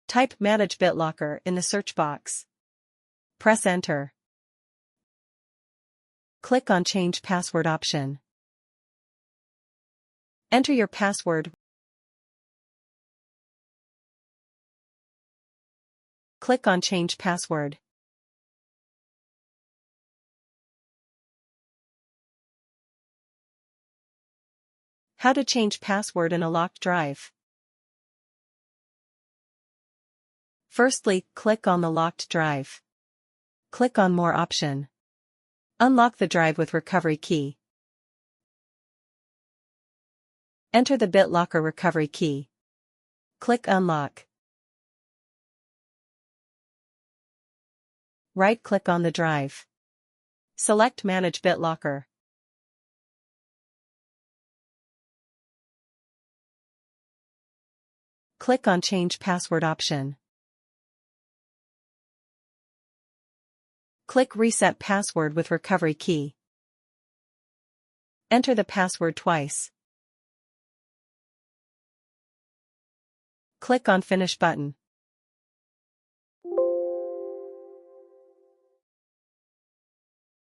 Type Manage BitLocker in the search box. Press Enter. Click on Change Password option. Enter your password. Click on Change Password. How to change password in a locked drive. Firstly, click on the locked drive. Click on More option. Unlock the drive with recovery key. Enter the BitLocker recovery key. Click Unlock. Right-click on the drive. Select Manage BitLocker. Click on Change Password option. Click Reset Password with recovery key. Enter the password twice. Click on Finish button.